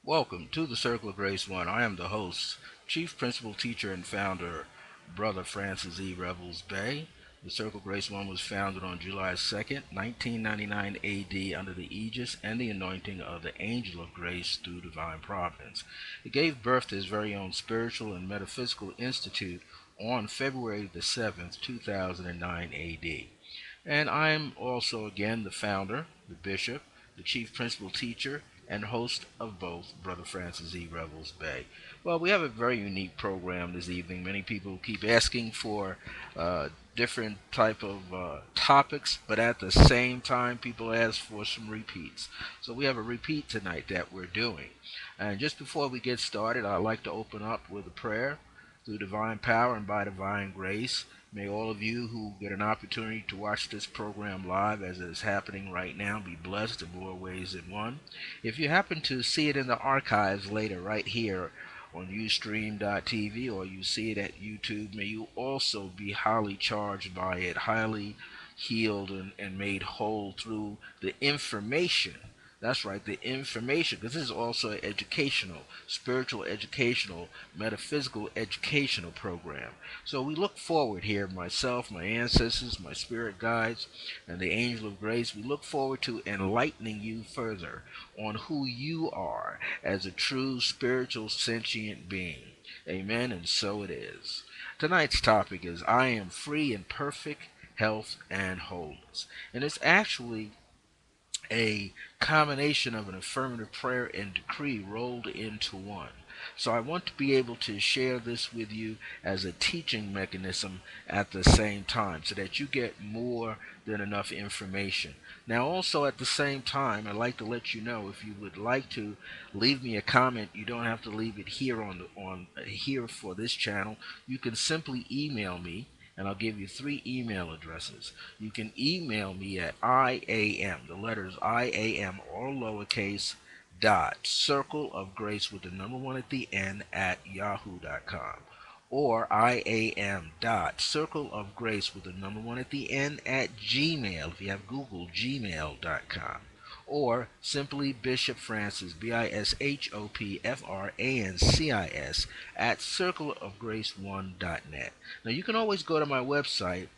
Welcome to the Circle of Grace One. I am the host, Chief Principal Teacher and Founder, Brother Francis E. Revels-Bey. The Circle of Grace One was founded on July 2nd, 1999 AD under the aegis and the anointing of the Angel of Grace through divine providence. It gave birth to his very own spiritual and metaphysical institute on February the 7th, 2009 AD. And I'm also, again, the founder, the bishop, the chief principal teacher, and host of both, Brother Francis E. Revels-Bey. Well, we have a very unique program this evening. Many people keep asking for different type of topics, but at the same time, people ask for some repeats. So we have a repeat tonight that we're doing. And just before we get started, I'd like to open up with a prayer. Through divine power and by divine grace, may all of you who get an opportunity to watch this program live as it is happening right now be blessed in more ways than one. If you happen to see it in the archives later, right here on Ustream.tv, or you see it at YouTube, may you also be highly charged by it, highly healed and made whole through the information. That's right, the information, because this is also an educational, spiritual educational, metaphysical educational program. So we look forward here, myself, my ancestors, my spirit guides, and the angel of grace, we look forward to enlightening you further on who you are as a true spiritual sentient being. Amen, and so it is. Tonight's topic is I am free in perfect health and wholeness. And it's actually a combination of an affirmative prayer and decree rolled into one. So I want to be able to share this with you as a teaching mechanism at the same time so that you get more than enough information. Now also at the same time, I'd like to let you know if you would like to leave me a comment, you don't have to leave it here on here for this channel. You can simply email me and I'll give you three email addresses. You can email me at IAM, the letters IAM, all lowercase, dot, circle of grace with the number one at the end at yahoo.com. Or IAM dot circle of grace with the number one at the end at Gmail, if you have Google, gmail.com. Or simply Bishop Francis, BISHOPFRANCIS, at circleofgrace1.net. Now you can always go to my website,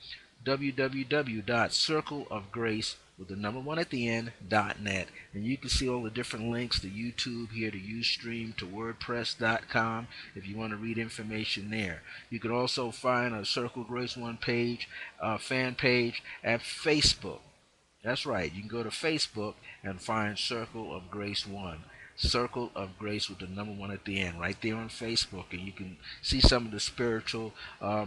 www.circleofgrace with the number one at the end.net, and you can see all the different links to YouTube here, to Ustream, to WordPress.com if you want to read information there. You can also find a Circle of Grace One page, fan page at Facebook. That's right. You can go to Facebook and find Circle of Grace One. Circle of Grace with the number one at the end, right there on Facebook, and you can see some of the spiritual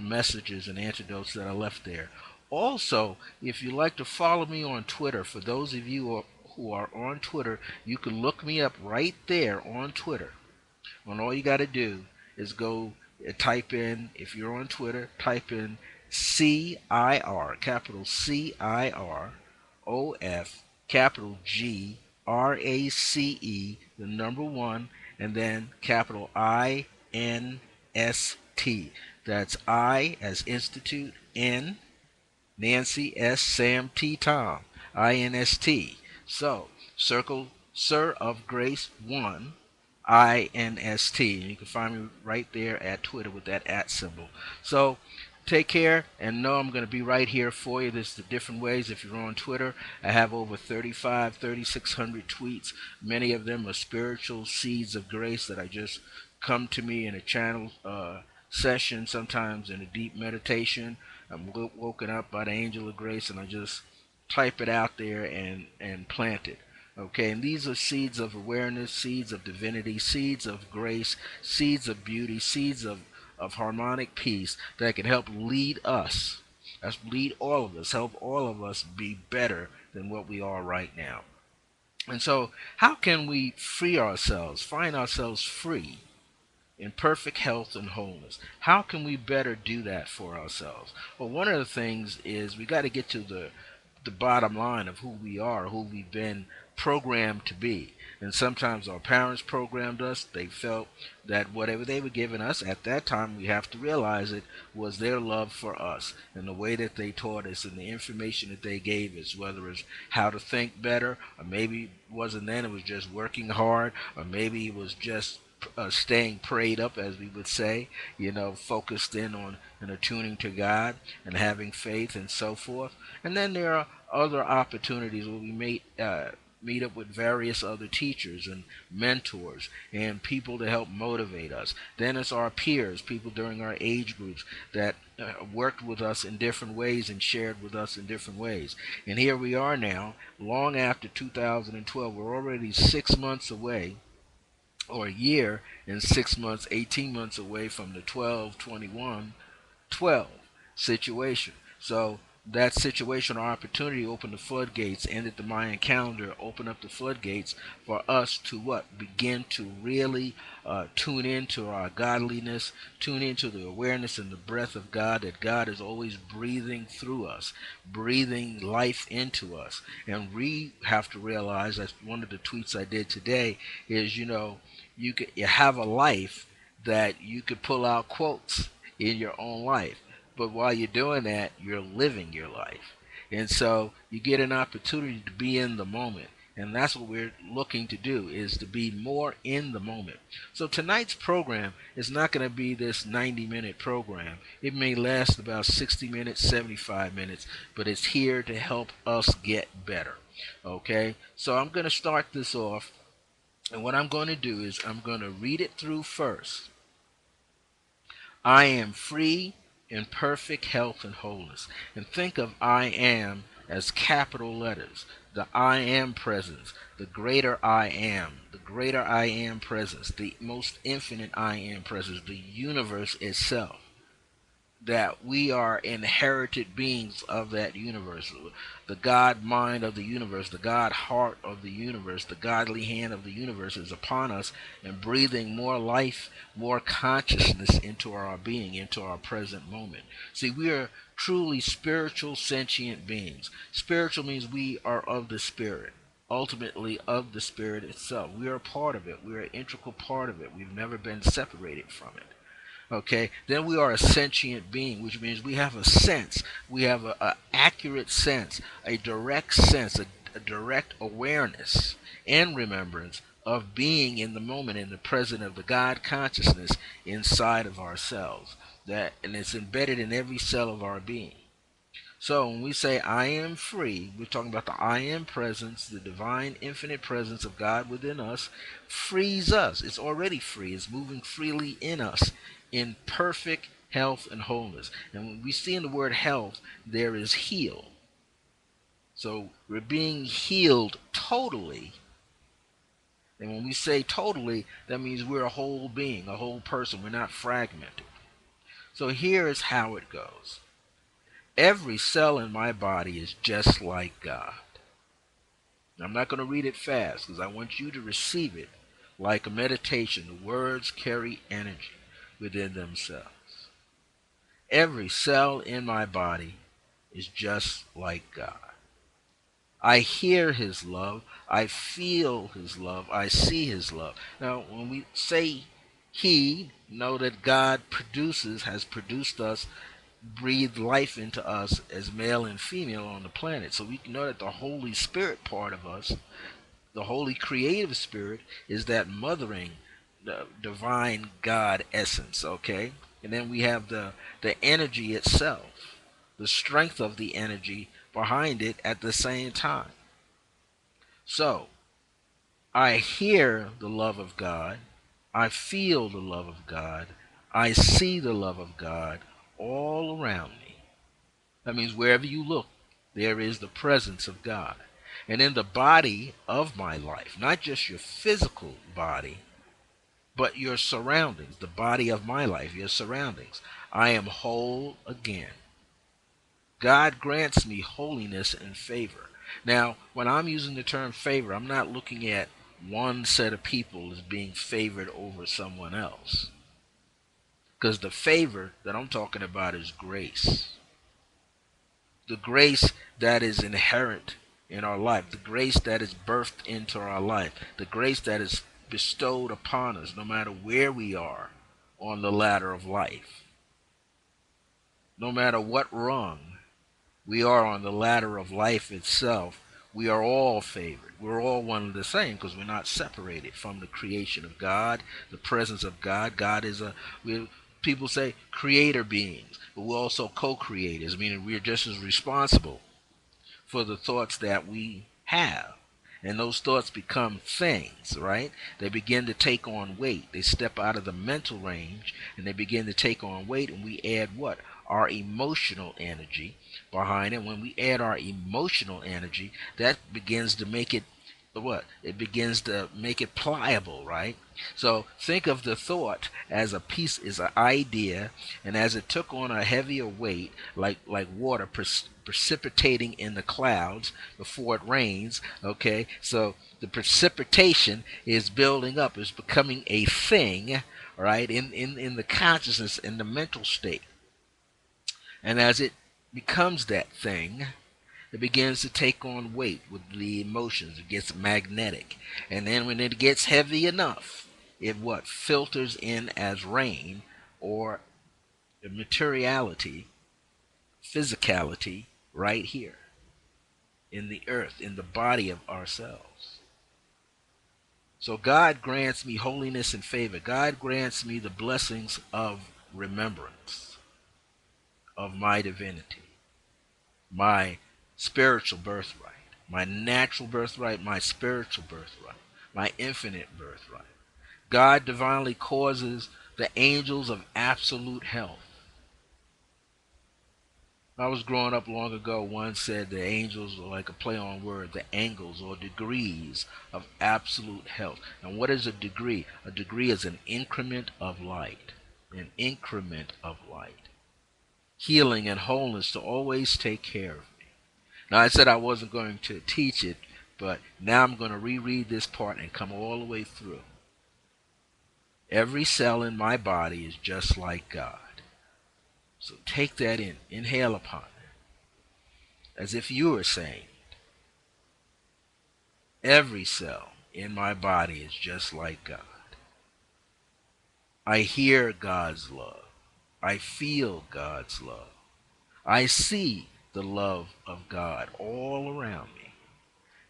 messages and antidotes that are left there. Also, if you like to follow me on Twitter, for those of you who are on Twitter, you can look me up right there on Twitter. And all you got to do is go type in, if you're on Twitter, type in CIR, capital CIR, OF, capital GRACE, the number one, and then capital INST. That's I as Institute, N, Nancy, S, Sam, T, Tom, INST. So, Circle, Sir of Grace 1, INST. And you can find me right there at Twitter with that at symbol. So, take care and know I'm going to be right here for you. There's the different ways. If you're on Twitter, I have over 3,600 tweets. Many of them are spiritual seeds of grace that I just come to me in a channel session, sometimes in a deep meditation. I'm woken up by the angel of grace and I just type it out there and plant it. Okay, and these are seeds of awareness, seeds of divinity, seeds of grace, seeds of beauty, seeds of harmonic peace that can help lead us, lead all of us, help all of us be better than what we are right now. And so, how can we free ourselves, find ourselves free in perfect health and wholeness? How can we better do that for ourselves? Well, one of the things is we got to get to the the bottom line of who we are, who we've been programmed to be. And sometimes our parents programmed us. They felt that whatever they were giving us at that time, we have to realize it was their love for us and the way that they taught us and the information that they gave us, whether it's how to think better, or maybe it wasn't then, it was just working hard, or maybe it was just staying prayed up, as we would say, focused in on and attuning to God and having faith and so forth. And then there are other opportunities where we meet up with various other teachers and mentors and people to help motivate us. Then it's our peers, people during our age groups that worked with us in different ways and shared with us in different ways. And here we are now, long after 2012. We're already 6 months away, or a year and 6 months, 18 months away from the 12-21-12 situation. So that situation or opportunity opened the floodgates, ended the Mayan calendar, opened up the floodgates for us to what? Begin to really tune into our godliness, tune into the awareness and the breath of God, that God is always breathing through us, breathing life into us. And we have to realize, that's one of the tweets I did today, is you have a life that you could pull out quotes in your own life. But while you're doing that, you're living your life. And so you get an opportunity to be in the moment. And that's what we're looking to do, is to be more in the moment. So tonight's program is not going to be this 90-minute program. It may last about 60 minutes, 75 minutes, but it's here to help us get better. Okay? So I'm going to start this off. And what I'm going to do is I'm going to read it through first. I am free in perfect health and wholeness. And think of I am as capital letters. The I am presence, the greater I am presence, the most infinite I am presence, the universe itself, that we are inherited beings of that universe, the God mind of the universe, the God heart of the universe, the godly hand of the universe is upon us and breathing more life, more consciousness into our being, into our present moment. See, we are truly spiritual, sentient beings. Spiritual means we are of the spirit, ultimately of the spirit itself. We are a part of it. We are an integral part of it. We've never been separated from it. Okay, then we are a sentient being, which means we have a sense, we have a accurate sense, a direct sense, a direct awareness and remembrance of being in the moment, in the present of the God consciousness inside of ourselves. And it's embedded in every cell of our being. So when we say I am free, we're talking about the I am presence, the divine infinite presence of God within us frees us. It's already free. It's moving freely in us in perfect health and wholeness. And when we see in the word health, there is heal. So we're being healed totally. And when we say totally, that means we're a whole being, a whole person. We're not fragmented. So here is how it goes. Every cell in my body is just like God. I'm not going to read it fast because I want you to receive it like a meditation. The words carry energy within themselves. Every cell in my body is just like God. I hear His love. I feel His love. I see His love. Now, when we say He, know that God has produced us, breathed life into us as male and female on the planet. So we can know that the Holy Spirit part of us, the Holy Creative Spirit, is that mothering, the divine God essence, okay? And then we have the energy itself, the strength of the energy behind it at the same time. So, I hear the love of God, I feel the love of God, I see the love of God all around me. That means wherever you look, there is the presence of God. And in the body of my life, not just your physical body, but your surroundings, the body of my life, your surroundings, I am whole again. God grants me holiness and favor. Now, when I'm using the term favor, I'm not looking at one set of people as being favored over someone else. Because the favor that I'm talking about is grace. the grace that is inherent in our life, the grace that is birthed into our life, the grace that is bestowed upon us no matter where we are on the ladder of life. No matter what rung we are on the ladder of life itself, we are all favored. We're all one and the same because we're not separated from the creation of God, the presence of God. God is people say creator beings, but we're also co-creators, meaning we're just as responsible for the thoughts that we have. And those thoughts become things, right? They begin to take on weight. They step out of the mental range and they begin to take on weight. And we add what? Our emotional energy behind it. When we add our emotional energy, that begins to make it what? It begins to make it pliable, right? So think of the thought as a piece, as an idea, and as it took on a heavier weight, like water precipitating in the clouds before it rains. Okay, so the precipitation is building up, is becoming a thing, right? In the consciousness, in the mental state, and as it becomes that thing, it begins to take on weight with the emotions. It gets magnetic. And then when it gets heavy enough, it what? Filters in as rain or materiality, physicality, right here in the earth, in the body of ourselves. So God grants me holiness and favor. God grants me the blessings of remembrance of my divinity, my spiritual birthright, my natural birthright, my spiritual birthright, my infinite birthright. God divinely causes the angels of absolute health. I was growing up long ago, one said the angels were like a play on word, the angles or degrees of absolute health. And what is a degree? A degree is an increment of light. An increment of light. Healing and wholeness to always take care of me. Now, I said I wasn't going to teach it, but now I'm going to reread this part and come all the way through. Every cell in my body is just like God. So take that in. Inhale upon it. As if you were saying, every cell in my body is just like God. I hear God's love. I feel God's love. I see the love of God all around me.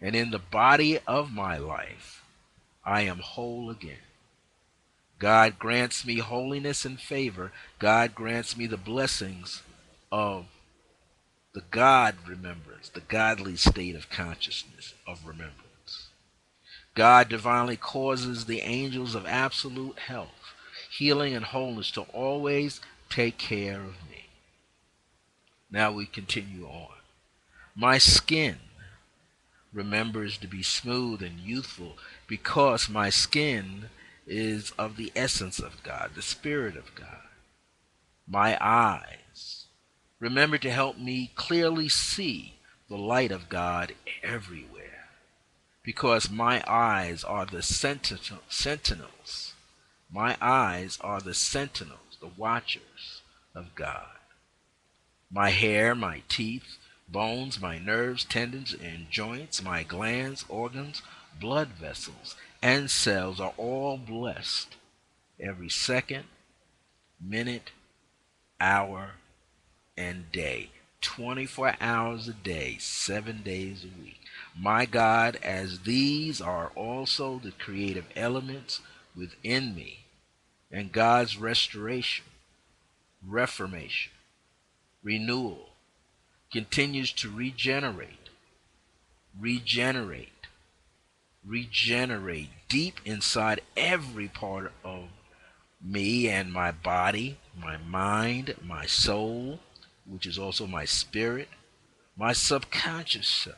And in the body of my life, I am whole again. God grants me holiness and favor. God grants me the blessings of the God remembrance, the godly state of consciousness of remembrance. God divinely causes the angels of absolute health, healing, and wholeness to always take care of me. Now we continue on. My skin remembers to be smooth and youthful because my skin is of the essence of God, the Spirit of God. My eyes remember to help me clearly see the light of God everywhere because my eyes are the sentinels. My eyes are the sentinels, the watchers of God. My hair, my teeth, bones, my nerves, tendons, and joints, my glands, organs, blood vessels, and cells are all blessed every second, minute, hour, and day. 24 hours a day, 7 days a week. My God, as these are also the creative elements within me, and God's restoration, reformation, renewal, continues to regenerate, regenerate deep inside every part of me and my body, my mind, my soul, which is also my spirit, my subconscious self.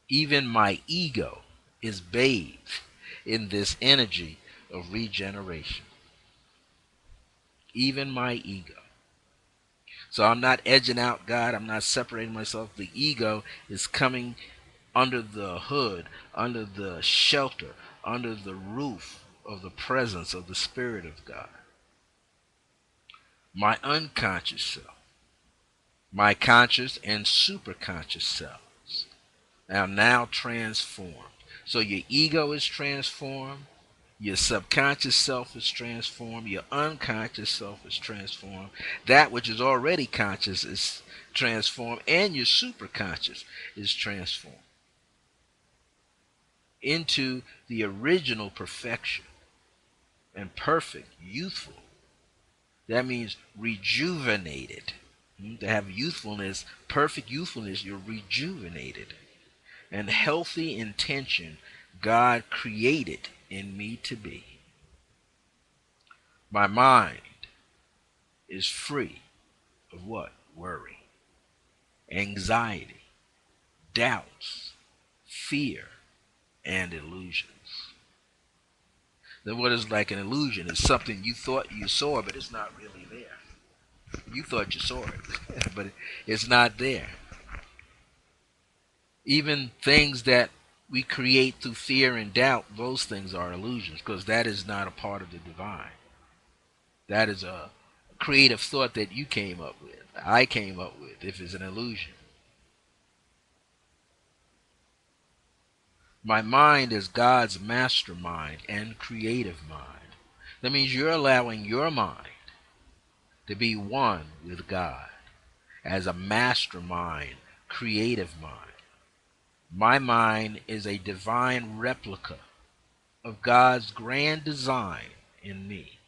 Even my ego is bathed in this energy of regeneration. Even my ego. So I'm not edging out God. I'm not separating myself. The ego is coming under the hood, under the shelter, under the roof of the presence of the Spirit of God. My unconscious self, My conscious and superconscious selves are now transformed. So your ego is transformed, your subconscious self is transformed, your unconscious self is transformed, that which is already conscious is transformed, and your superconscious is transformed into the original perfection and perfect, youthful. That means rejuvenated. To have youthfulness, perfect youthfulness, you're rejuvenated. And healthy intention God created in me to be. My mind is free of what? Worry, anxiety, doubts, fear, and illusions. Then what is like an illusion? It's something you thought you saw, but it's not really there. You thought you saw it, but it's not there. Even things that we create through fear and doubt, those things are illusions, because that is not a part of the divine. That is a creative thought that you came up with, I came up with, if it's an illusion. My mind is God's mastermind and creative mind. That means you're allowing your mind to be one with God as a mastermind, creative mind. My mind is a divine replica of God's grand design in me,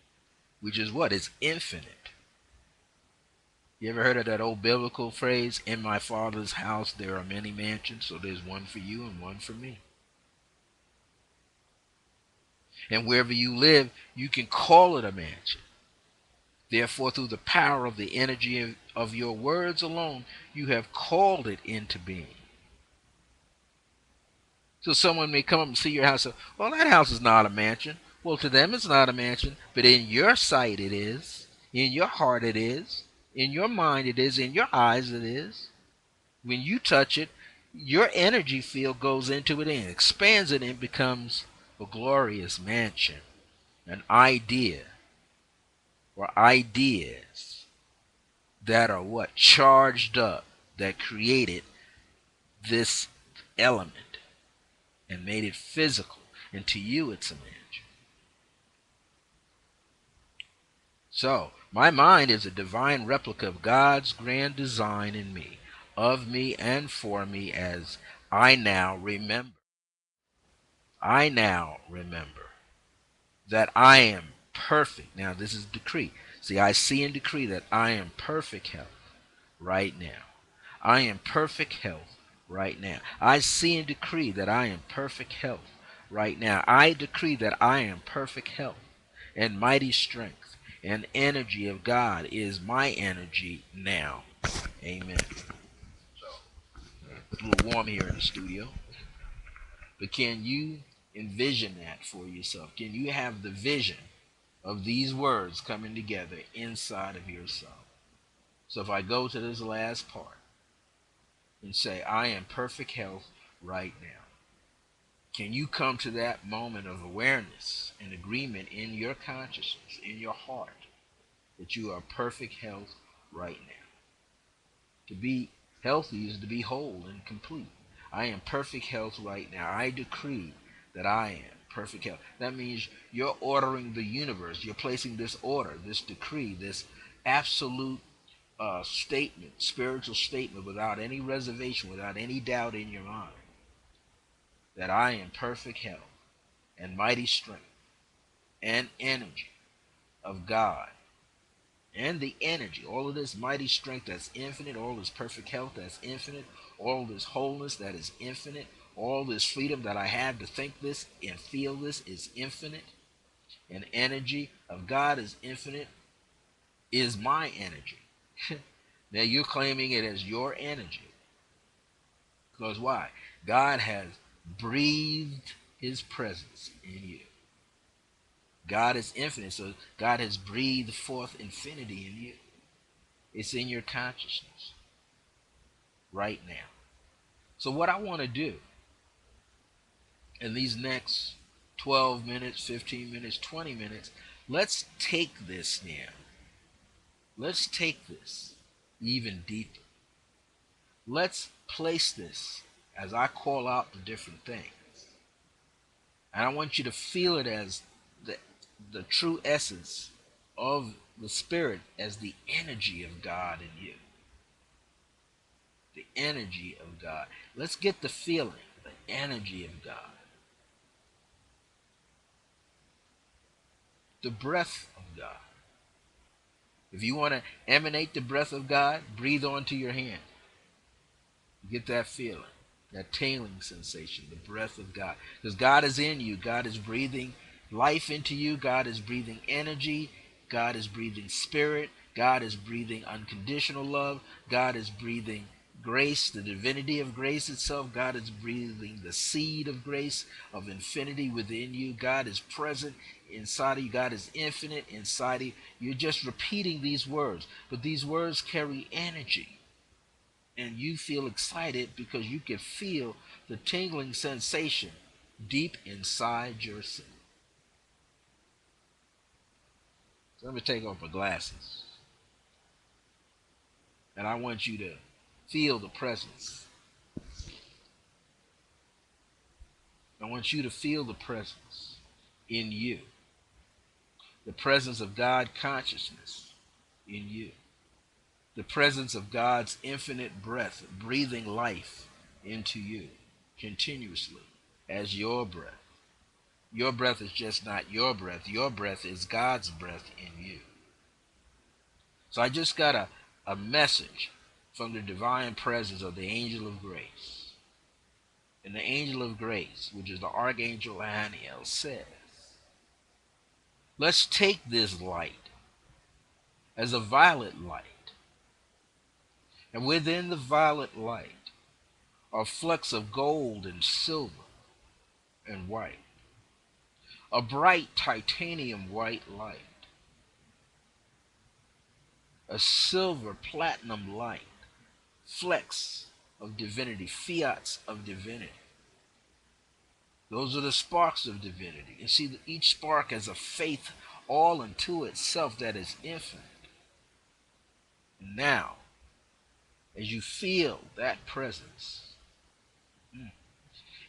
which is what? It's infinite. You ever heard of that old biblical phrase, in my Father's house there are many mansions, so there's one for you and one for me. And wherever you live, you can call it a mansion. Therefore, through the power of the energy of your words alone, you have called it into being. So someone may come up and see your house and say, well, that house is not a mansion. Well, to them it's not a mansion, but in your sight it is. In your heart it is. In your mind it is. In your eyes it is. When you touch it, your energy field goes into it and expands it and becomes a glorious mansion, an idea, or ideas that are what? Charged up, that created this element and made it physical. And to you, it's a mansion. So, my mind is a divine replica of God's grand design in me, of me and for me, as I now remember. I now remember that I am perfect. Now, this is decree. See, I see and decree that I am perfect health right now. I am perfect health right now. I see and decree that I am perfect health right now. I decree that I am perfect health and mighty strength and energy of God is my energy now. Amen. It's a little warm here in the studio, but can you envision that for yourself? Can you have the vision of these words coming together inside of yourself? So if I go to this last part and say, I am perfect health right now, can you come to that moment of awareness and agreement in your consciousness, in your heart, that you are perfect health right now? To be healthy is to be whole and complete. I am perfect health right now. I decree that I am perfect health. That means you're ordering the universe. You're placing this order, this decree, this absolute statement, spiritual statement, without any reservation, without any doubt in your mind, that I am perfect health and mighty strength and energy of God. And the energy, all of this mighty strength that's infinite, all this perfect health that's infinite, all this wholeness that is infinite, all this freedom that I have to think this and feel this is infinite, and energy of God is infinite, is my energy. Now you're claiming it as your energy. Because why? God has breathed his presence in you. God is infinite, so God has breathed forth infinity in you. It's in your consciousness right now. So what I want to do in these next 12 minutes, 15 minutes, 20 minutes, let's take this now. Let's take this even deeper. Let's place this as I call out the different things. And I want you to feel it as the, the true essence of the Spirit, as the energy of God in you. The energy of God. Let's get the feeling, the energy of God. The breath of God. If you want to emanate the breath of God, breathe onto your hand. Get that feeling, that tingling sensation, the breath of God. Because God is in you. God is breathing life into you. God is breathing energy. God is breathing spirit. God is breathing unconditional love. God is breathing grace, the divinity of grace itself. God is breathing the seed of grace, of infinity within you. God is present inside of you. God is infinite inside of you. You're just repeating these words, but these words carry energy. And you feel excited because you can feel the tingling sensation deep inside yourself. So let me take off my glasses. And I want you to feel the presence. I want you to feel the presence in you. The presence of God consciousness in you. The presence of God's infinite breath, breathing life into you continuously as your breath. Your breath is just not your breath. Your breath is God's breath in you. So I just got a message from the divine presence of the angel of grace. And the angel of grace, which is the archangel Aniel, says, let's take this light as a violet light. And within the violet light are flecks of gold and silver and white. A bright titanium white light. A silver platinum light. Flecks of divinity, fiats of divinity. Those are the sparks of divinity. And see, each spark has a faith all unto itself that is infinite. Now, as you feel that presence,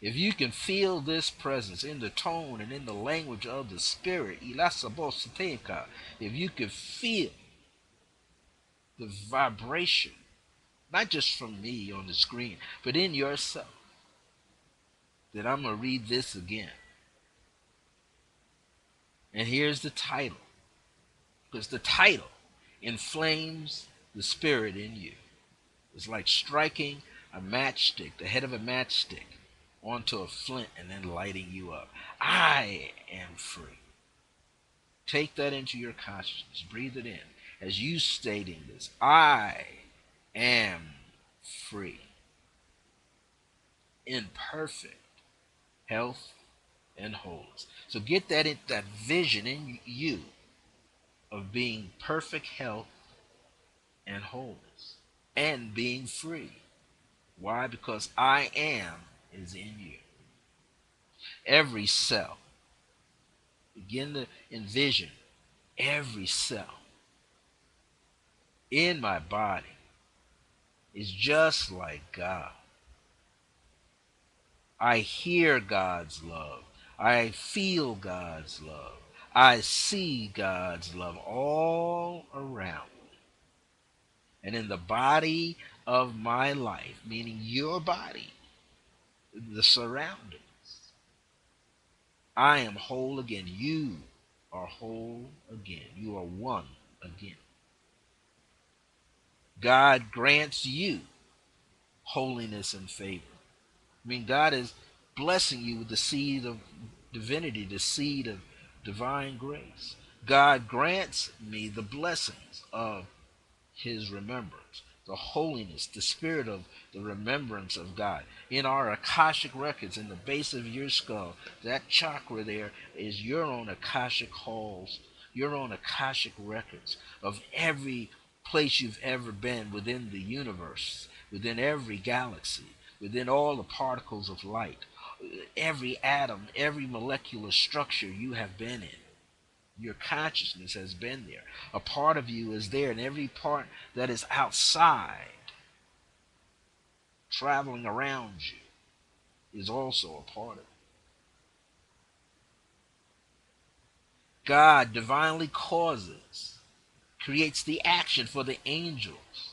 if you can feel this presence in the tone and in the language of the Spirit, if you can feel the vibration, not just from me on the screen, but in yourself, then I'm going to read this again. And here's the title, because the title inflames the Spirit in you. It's like striking a matchstick, the head of a matchstick, onto a flint and then lighting you up. I am free. Take that into your consciousness. Breathe it in as you stating this. I am free. In perfect health and wholeness. So get that vision in you of being perfect health and wholeness and being free. Why? Because I am is in you. Every cell. Begin to envision every cell in my body is just like God. I hear God's love. I feel God's love. I see God's love all around me. And in the body of my life, meaning your body, the surroundings, I am whole again. You are whole again. You are one again. God grants you holiness and favor. I mean, God is blessing you with the seed of divinity, the seed of divine grace. God grants me the blessings of his remembrance, the holiness, the spirit of the remembrance of God. In our Akashic records, in the base of your skull, that chakra there is your own Akashic halls, your own Akashic records of every place you've ever been within the universe, within every galaxy, within all the particles of light, every atom, every molecular structure you have been in. Your consciousness has been there. A part of you is there, and every part that is outside traveling around you is also a part of it. God divinely creates the action for the angels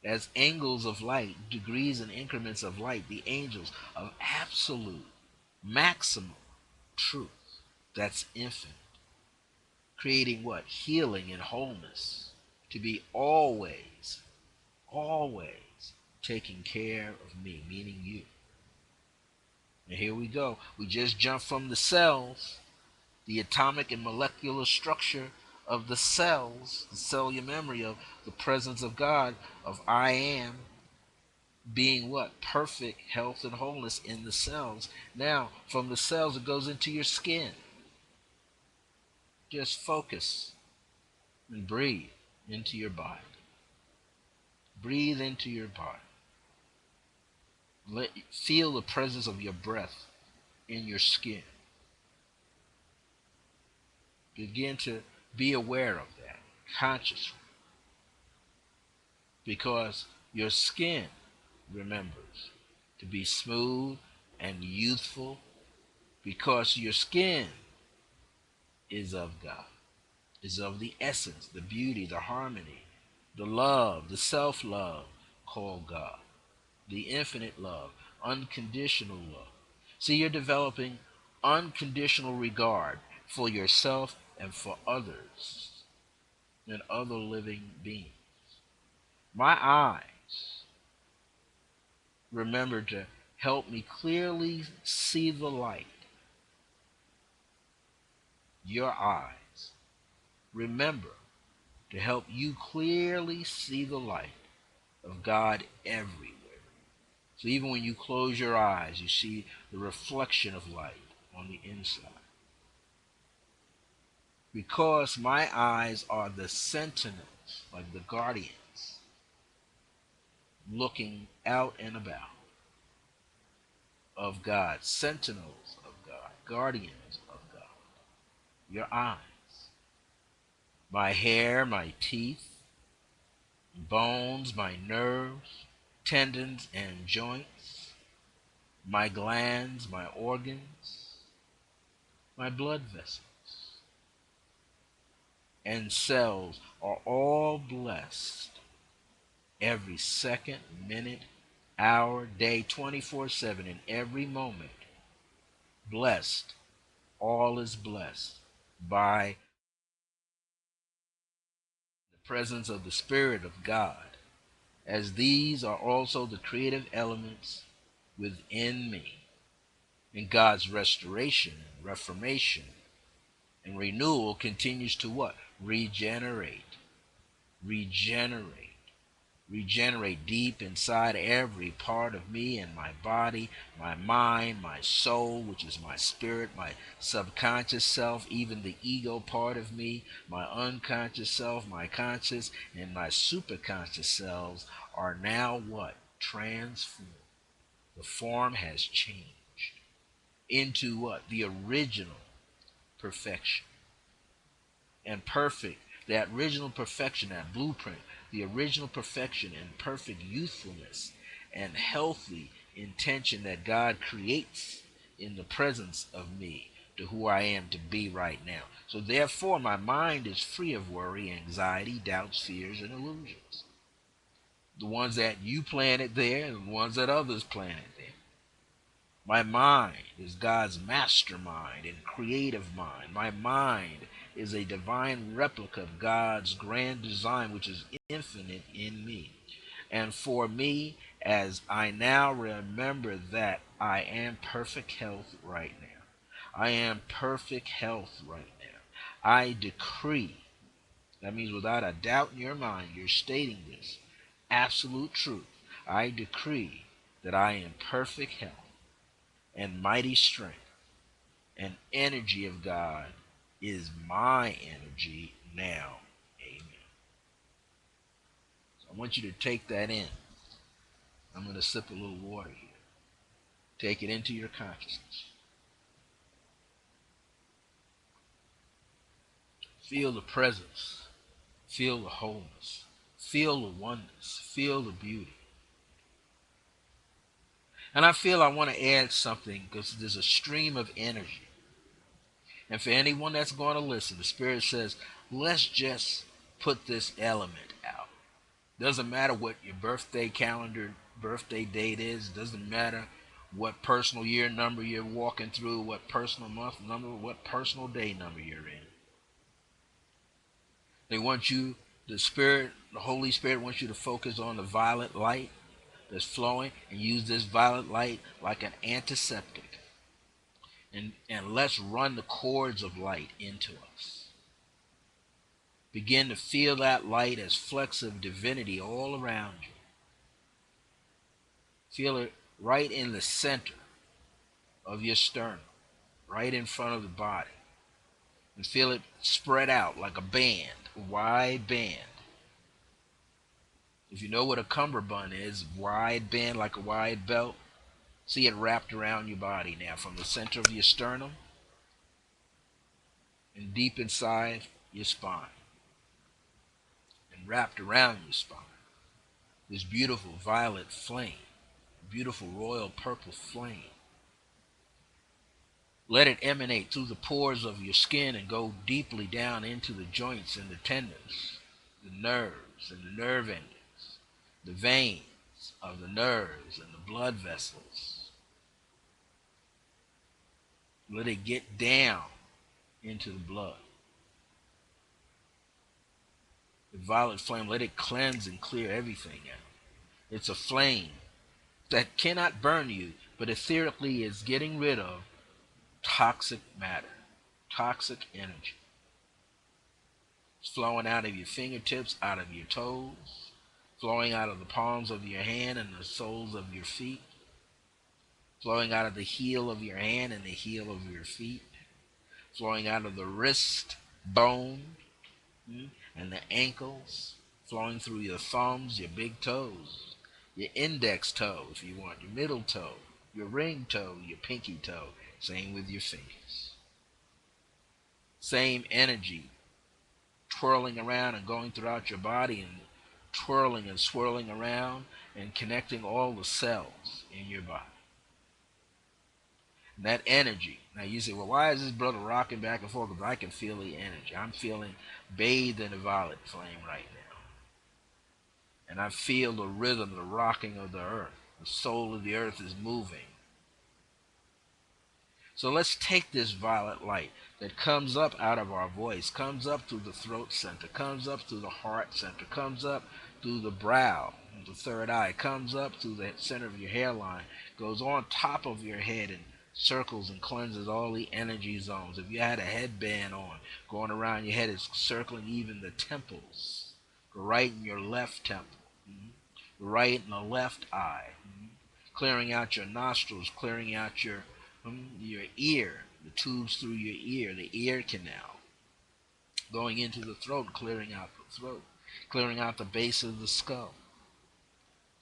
as angles of light, degrees and increments of light, the angels of absolute, maximum truth that's infinite, creating what? Healing and wholeness, to be always, always taking care of me, meaning you. And here we go. We just jumped from the cells, the atomic and molecular structure of the cells, the cellular memory of the presence of God, of I am, being what? Perfect health and wholeness in the cells. Now, from the cells, it goes into your skin. Just focus and breathe into your body. Breathe into your body. Feel the presence of your breath in your skin. Begin to be aware of that consciously, because your skin remembers to be smooth and youthful, because your skin is of God, is of the essence, the beauty, the harmony, the love, the self-love called God, the infinite love, unconditional love. See, you're developing unconditional regard for yourself and for others and other living beings. My eyes remember to help me clearly see the light. Your eyes remember to help you clearly see the light of God everywhere. So even when you close your eyes, you see the reflection of light on the inside. Because my eyes are the sentinels, like the guardians, looking out and about of God, sentinels of God, guardians of God. Your eyes. My hair, my teeth, bones, my nerves, tendons and joints, my glands, my organs, my blood vessels, and cells are all blessed every second, minute, hour, day, 24/7, in every moment. Blessed. All is blessed by the presence of the Spirit of God, as these are also the creative elements within me. And God's restoration, reformation, and renewal continues to what? Regenerate. Regenerate. Regenerate deep inside every part of me and my body, my mind, my soul, which is my spirit, my subconscious self, even the ego part of me, my unconscious self, my conscious, and my superconscious selves are now what? Transformed. The form has changed into what? The original perfection. And perfect, that original perfection, that blueprint, the original perfection and perfect youthfulness and healthy intention that God creates in the presence of me to who I am to be right now. So therefore my mind is free of worry, anxiety, doubts, fears, and illusions. The ones that you planted there and the ones that others planted there. My mind is God's mastermind and creative mind. My mind is a divine replica of God's grand design, which is infinite in me. And for me, as I now remember that I am perfect health right now. I am perfect health right now. I decree, that means without a doubt in your mind, you're stating this absolute truth. I decree that I am perfect health and mighty strength and energy of God is my energy now. Amen. So I want you to take that in. I'm going to sip a little water here. Take it into your consciousness. Feel the presence. Feel the wholeness. Feel the oneness. Feel the beauty. And I feel I want to add something because there's a stream of energy. And for anyone that's going to listen, the Spirit says, let's just put this element out. Doesn't matter what your birthday calendar, birthday date is. Doesn't matter what personal year number you're walking through, what personal month number, what personal day number you're in. They want you, the Holy Spirit wants you to focus on the violet light that's flowing and use this violet light like an antiseptic. And let's run the cords of light into us. Begin to feel that light as flecks of divinity all around you. Feel it right in the center of your sternum, right in front of the body. And feel it spread out like a band, a wide band. If you know what a cummerbund is, wide band like a wide belt, see it wrapped around your body now from the center of your sternum and deep inside your spine and wrapped around your spine. This beautiful violet flame, beautiful royal purple flame. Let it emanate through the pores of your skin and go deeply down into the joints and the tendons, the nerves and the nerve endings, the veins of the nerves and the blood vessels. Let it get down into the blood. The violet flame, let it cleanse and clear everything out. It's a flame that cannot burn you, but etherically is getting rid of toxic matter, toxic energy. It's flowing out of your fingertips, out of your toes, flowing out of the palms of your hand and the soles of your feet, flowing out of the heel of your hand and the heel of your feet, flowing out of the wrist bone and the ankles, flowing through your thumbs, your big toes, your index toe if you want, your middle toe, your ring toe, your pinky toe. Same with your fingers. Same energy twirling around and going throughout your body and twirling and swirling around and connecting all the cells in your body. And that energy. Now you say, well, why is this brother rocking back and forth? Because I can feel the energy. I'm feeling bathed in the violet flame right now. And I feel the rhythm, the rocking of the earth. The soul of the earth is moving. So let's take this violet light that comes up out of our voice, comes up through the throat center, comes up through the heart center, comes up through the brow, the third eye, comes up through the center of your hairline, goes on top of your head and circles and cleanses all the energy zones. If you had a headband on, going around your head, it's circling even the temples, the right and your left temple, the right and the left eye, clearing out your nostrils, clearing out your ear, the tubes through your ear, the ear canal, going into the throat, clearing out the throat, clearing out the base of the skull,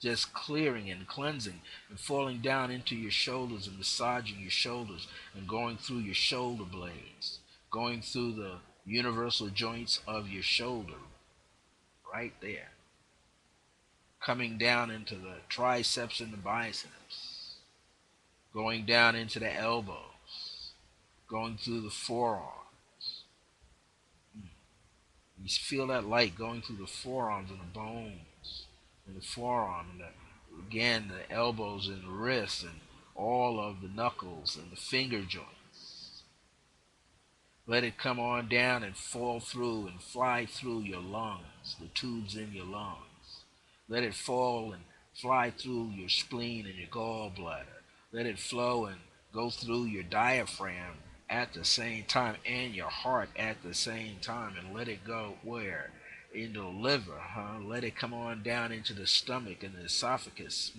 just clearing and cleansing and falling down into your shoulders and massaging your shoulders and going through your shoulder blades, going through the universal joints of your shoulder, right there, coming down into the triceps and the biceps, going down into the elbows, going through the forearms. You feel that light going through the forearms and the bones and the forearm and again the elbows and the wrists and all of the knuckles and the finger joints. Let it come on down and fall through and fly through your lungs, the tubes in your lungs. Let it fall and fly through your spleen and your gallbladder. Let it flow and go through your diaphragm at the same time and your heart at the same time, and let it go where? Into the liver, Let it come on down into the stomach and the esophagus.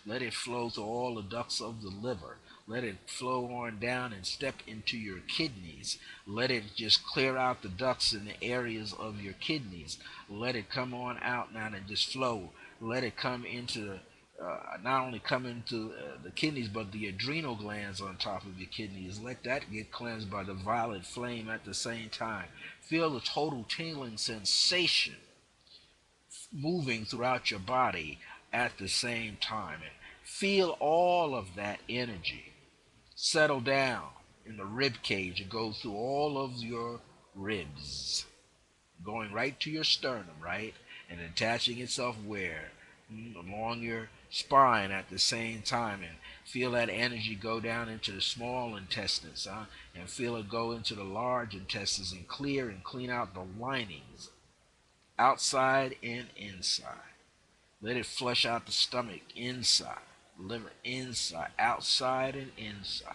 Let it flow through all the ducts of the liver. Let it flow on down and step into your kidneys. Let it just clear out the ducts in the areas of your kidneys. Let it come on out now and just flow. Let it come into not only come into the kidneys, but the adrenal glands on top of your kidneys. Let that get cleansed by the violet flame at the same time. Feel the total tingling sensation moving throughout your body at the same time. And Feel all of that energy settle down in the rib cage and go through all of your ribs, going right to your sternum, right? And attaching itself where? Along your spine at the same time. And feel that energy go down into the small intestines, huh? And feel it go into the large intestines and clear and clean out the linings, outside and inside. Let it flush out the stomach, inside, liver, inside, outside and inside.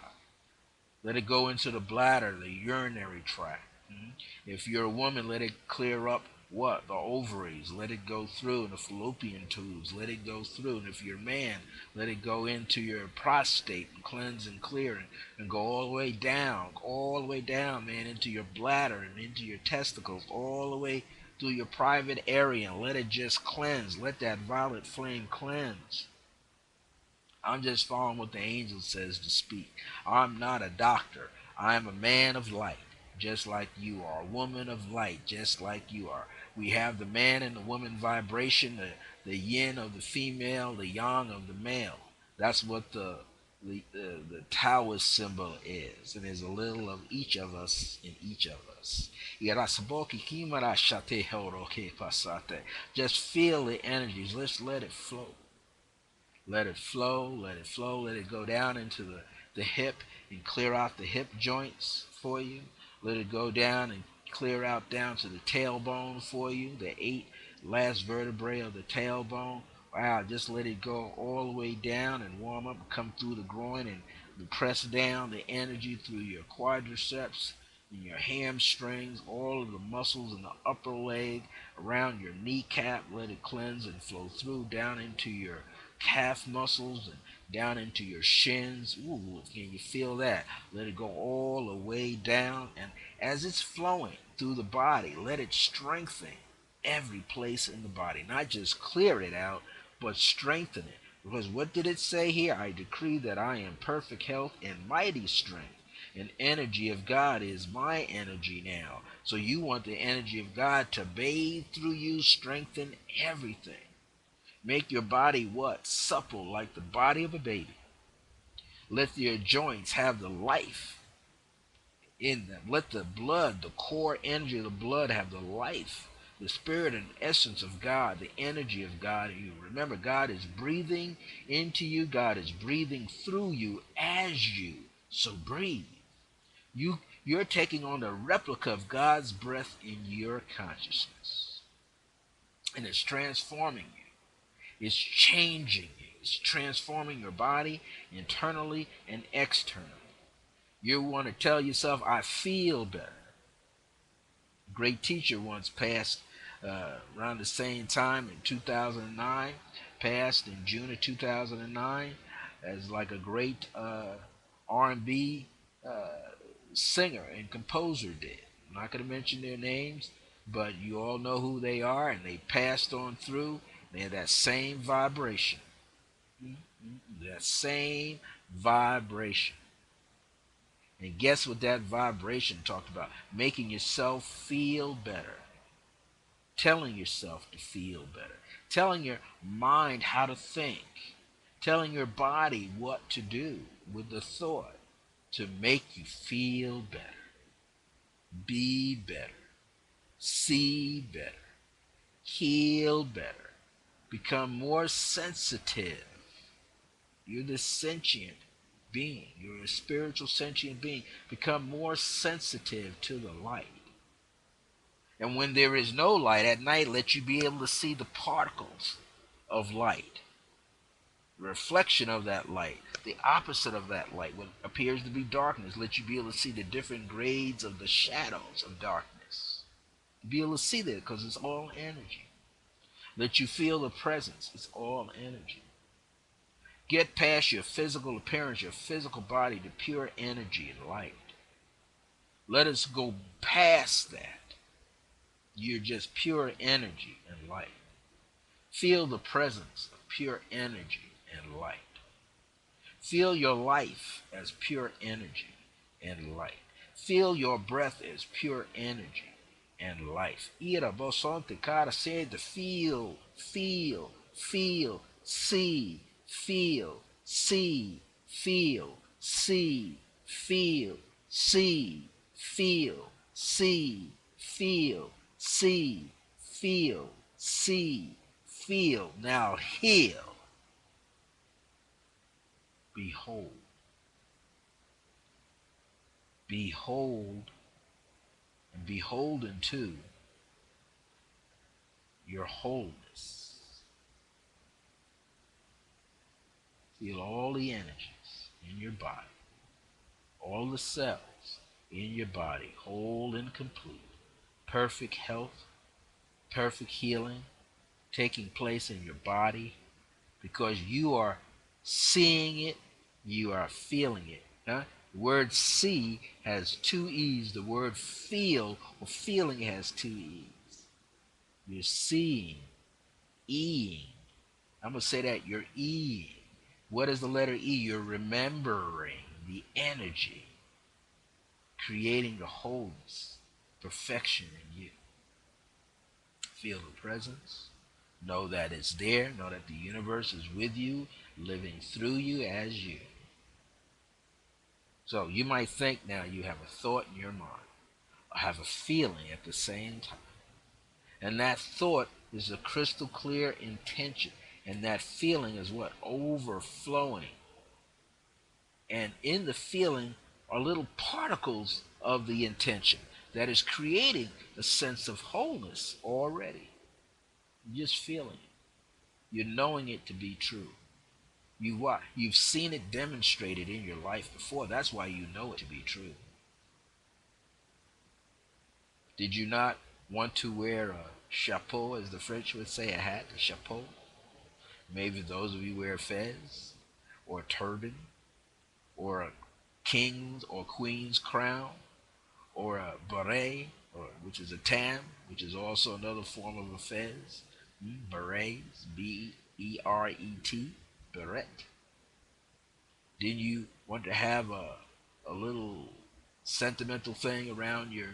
Let it go into the bladder, the urinary tract. If you're a woman, let it clear up what? The ovaries. Let it go through the fallopian tubes. Let it go through. And if you're a man, let it go into your prostate and cleanse and clear and go all the way down, man, into your bladder and into your testicles, all the way through your private area. And let it just cleanse. Let that violet flame cleanse. I'm just following what the angel says to speak. I'm not a doctor. I am a man of light, just like you are. A woman of light, just like you are. We have the man and the woman vibration, the yin of the female, the yang of the male. That's what the Taoist symbol is. And there's a little of each of us in each of us. Just feel the energies. Let's let it flow. Let it flow, let it flow, let it go down into the hip and clear out the hip joints for you. Let it go down and clear out down to the tailbone for you, the 8 last vertebrae of the tailbone. Wow, just let it go all the way down and warm up and come through the groin and press down the energy through your quadriceps and your hamstrings, all of the muscles in the upper leg, around your kneecap. Let it cleanse and flow through down into your calf muscles and down into your shins. Ooh, can you feel that? Let it go all the way down, and as it's flowing through the body, let it strengthen every place in the body. Not just clear it out, but strengthen it. Because what did it say here? I decree that I am perfect health and mighty strength. And energy of God is my energy now. So you want the energy of God to bathe through you, strengthen everything. Make your body what? Supple, like the body of a baby. Let your joints have the life in them. Let the blood, the core energy of the blood, have the life, the spirit and essence of God, the energy of God in you. Remember, God is breathing into you. God is breathing through you as you. So breathe. You're taking on a replica of God's breath in your consciousness. And it's transforming you. It's changing you. It's transforming your body internally and externally. You want to tell yourself, I feel better. A great teacher once passed around the same time in 2009, passed in June of 2009 as like a great R&B singer and composer did. I'm not going to mention their names, but you all know who they are, and they passed on through. They had that same vibration. That same vibration. And guess what that vibration talked about? Making yourself feel better. Telling yourself to feel better. Telling your mind how to think. Telling your body what to do with the thought to make you feel better. Be better. See better. Heal better. Become more sensitive. You're the sentient being. You're a spiritual sentient being. Become more sensitive to the light. And when there is no light at night, let you be able to see the particles of light. The reflection of that light. The opposite of that light. What appears to be darkness, let you be able to see the different grades of the shadows of darkness. Be able to see that because it's all energy. Let you feel the presence. It's all energy. Get past your physical appearance, your physical body, to pure energy and light. Let us go past that. You're just pure energy and light. Feel the presence of pure energy and light. Feel your life as pure energy and light. Feel your breath as pure energy and life. Ira bosonte cara said to feel, see, feel, see, feel, see, feel, see, feel, see, feel, see, feel, see, feel. Now heal. Behold. Behold and beholden to your wholeness. Feel all the energies in your body, all the cells in your body, whole and complete. Perfect health, perfect healing taking place in your body because you are seeing it, you are feeling it. Huh? The word see has two E's. The word feel or feeling has two E's. You're seeing, Eing. I'm going to say that. You're Eing. What is the letter E? You're remembering the energy, creating the wholeness, perfection in you. Feel the presence. Know that it's there. Know that the universe is with you, living through you as you. So you might think now you have a thought in your mind, or have a feeling at the same time. And that thought is a crystal clear intention. And that feeling is what? Overflowing. And in the feeling are little particles of the intention that is creating a sense of wholeness already. You're just feeling it. You're knowing it to be true. You've seen it demonstrated in your life before. That's why you know it to be true. Did you not want to wear a chapeau, as the French would say, a hat, a chapeau? Maybe those of you wear a fez, or a turban, or a king's or queen's crown, or a beret, which is a tam, which is also another form of a fez. Berets, B-E-R-E-T, beret. Didn't you want to have a little sentimental thing around your,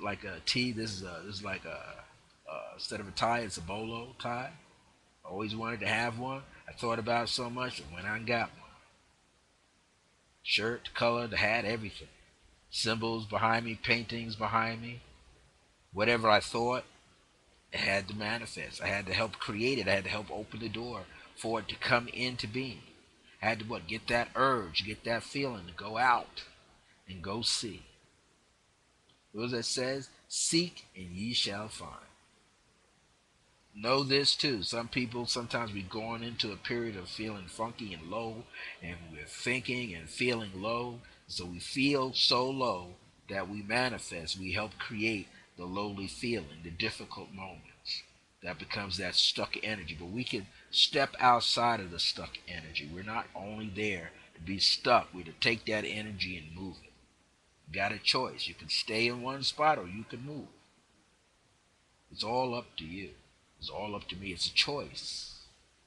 like a tee? This is like instead of a tie, it's a bolo tie. I always wanted to have one. I thought about it so much, and when I got one, shirt, color, the hat, everything, symbols behind me, paintings behind me, whatever I thought, it had to manifest. I had to help create it. I had to help open the door for it to come into being. I had to what? Get that urge, get that feeling to go out and go see. What does that says? Seek and ye shall find. Know this too. Some people, sometimes we're going into a period of feeling funky and low, and we're thinking and feeling low. So we feel so low that we manifest. We help create the lowly feeling, the difficult moments. That becomes that stuck energy. But we can step outside of the stuck energy. We're not only there to be stuck, we're to take that energy and move it. You got a choice. You can stay in one spot or you can move. It's all up to you. It's all up to me. It's a choice.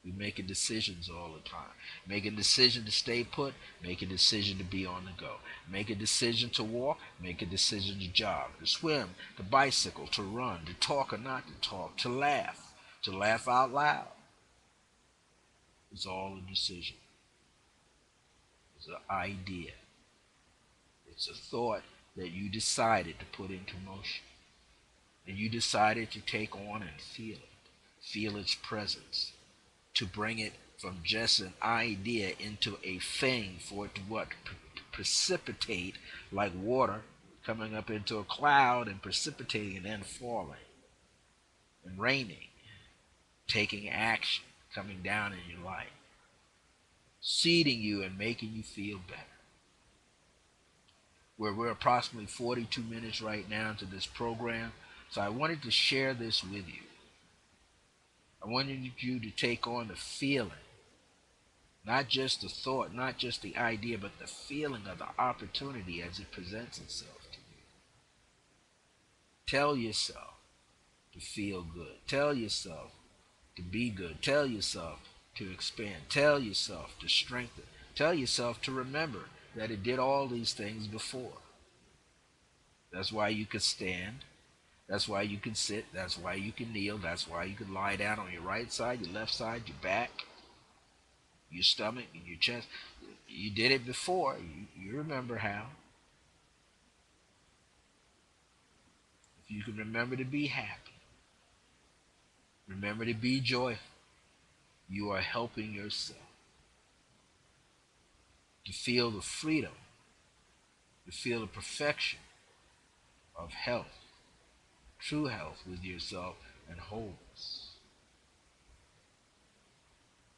We're making decisions all the time. Make a decision to stay put. Make a decision to be on the go. Make a decision to walk. Make a decision to jog, to swim, to bicycle, to run, to talk or not to talk, to laugh out loud. It's all a decision. It's an idea. It's a thought that you decided to put into motion. And you decided to take on and feel it. Feel its presence. To bring it from just an idea into a thing, for it to what? Precipitate like water coming up into a cloud and precipitating and then falling and raining, taking action, coming down in your life, seeding you and making you feel better. We're approximately 42 minutes right now into this program, so I wanted to share this with you. I wanted you to take on the feeling, not just the thought, not just the idea, but the feeling of the opportunity as it presents itself to you. Tell yourself to feel good. Tell yourself to be good. Tell yourself to expand. Tell yourself to strengthen. Tell yourself to remember that it did all these things before. That's why you could stand. That's why you can sit. That's why you can kneel. That's why you can lie down on your right side, your left side, your back. your stomach and your chest. You did it before. You remember how. If you can remember to be happy, remember to be joyful, you are helping yourself to feel the freedom, to feel the perfection of health, true health with yourself and wholeness.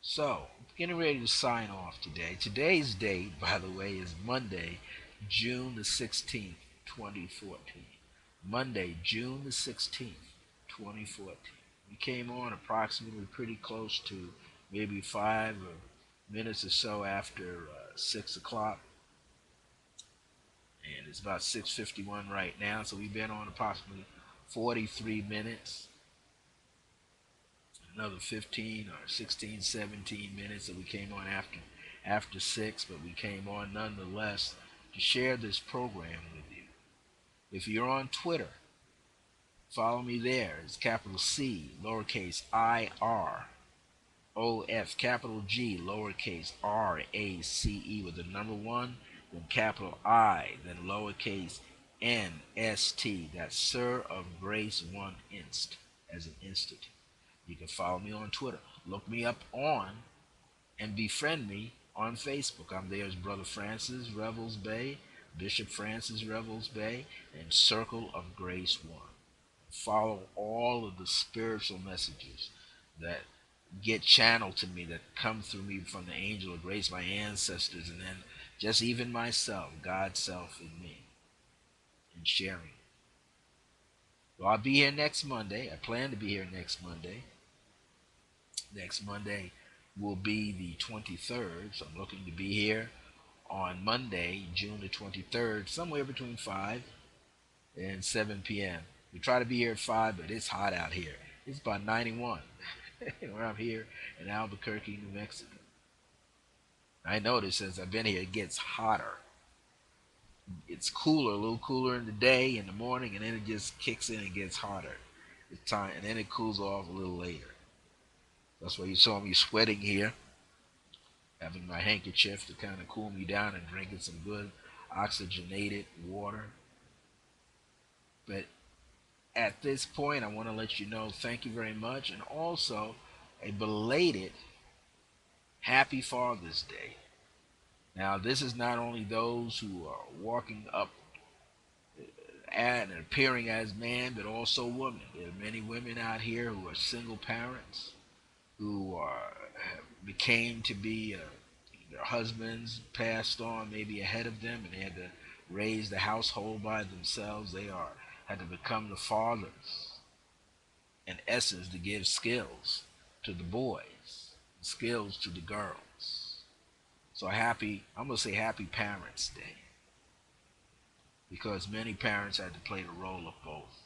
So, getting ready to sign off today. Today's date, by the way, is Monday, June the 16th, 2014. Monday, June the 16th, 2014. We came on approximately pretty close to maybe 5 minutes or so after 6 o'clock. And it's about 6:51 right now, so we've been on approximately 43 minutes. Another 15 or 16, 17 minutes that we came on after 6, but we came on nonetheless to share this program with you. If you're on Twitter, follow me there. It's capital C, lowercase I-R, O-F, capital G, lowercase R-A-C-E with the number 1, then capital I, then lowercase N-S-T. That's Sir of Grace 1 Inst, as an institute. You can follow me on Twitter. Look me up on and befriend me on Facebook. I'm there as Brother Francis Revels-Bey, Bishop Francis Revels-Bey, and Circle of Grace 1. Follow all of the spiritual messages that get channeled to me, that come through me from the angel of grace, my ancestors, and then just even myself, God's self in me, and sharing. Well, I'll be here next Monday. I plan to be here next Monday. Next Monday will be the 23rd, so I'm looking to be here on Monday, June the 23rd, somewhere between 5 and 7 p.m. We try to be here at 5, but it's hot out here. It's about 91 where I'm here in Albuquerque, New Mexico. I noticed since I've been here, it gets hotter. It's cooler, a little cooler in the day, in the morning, and then it just kicks in and gets hotter. It's time, and then it cools off a little later. That's why you saw me sweating here, having my handkerchief to kind of cool me down and drinking some good oxygenated water. But at this point, I want to let you know thank you very much, and also a belated Happy Father's Day. Now, this is not only those who are walking up and appearing as man, but also women. There are many women out here who are single parents, who became to be their husbands passed on maybe ahead of them, and they had to raise the household by themselves. They had to become the fathers, in essence, to give skills to the boys, skills to the girls. So I'm going to say happy Parents' Day, because many parents had to play the role of both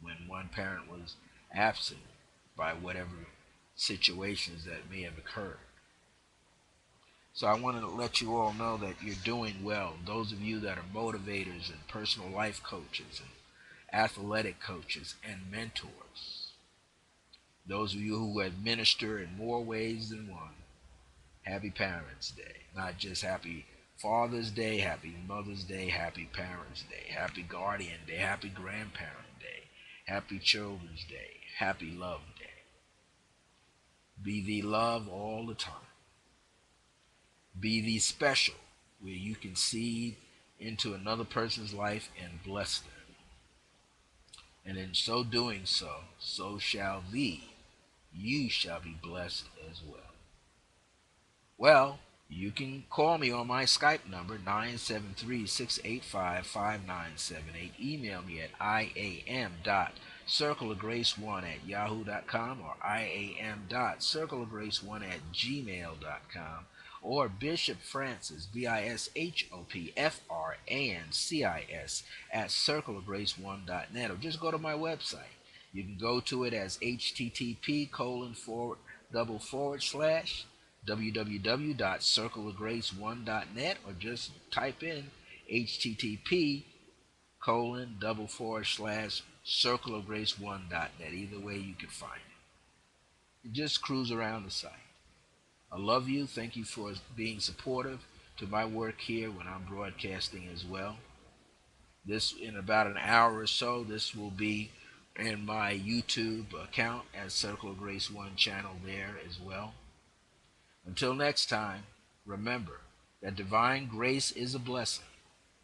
when one parent was absent by whatever situations that may have occurred. So I wanted to let you all know that you're doing well. Those of you that are motivators and personal life coaches and athletic coaches and mentors, those of you who administer in more ways than one, happy Parents' Day. Not just happy Father's Day, happy Mother's Day, happy Parents' Day, happy Guardian Day, happy Grandparent Day, happy Children's Day, happy Love Day. Be thee love all the time. Be thee special, where you can see into another person's life and bless them. And in so doing so shall you shall be blessed as well. Well, you can call me on my Skype number, 973-685-5978. Email me at iam.circleofgrace1@yahoo.com or iam.circleofgrace1@gmail.com, or Bishop Francis, BISHOPFRANCIS, at circleofgrace1.net, or just go to my website. You can go to it as http:// www.circleofgrace1.net, or just type in http:// circleofgrace1.net. Either way you can find it. You just cruise around the site. I love you. Thank you for being supportive to my work here when I'm broadcasting as well. This, in about an hour or so, this will be in my YouTube account as Circle of Grace 1 channel there as well. Until next time, remember that divine grace is a blessing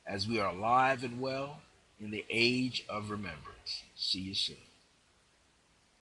as we are alive and well in the age of remembrance. See you soon.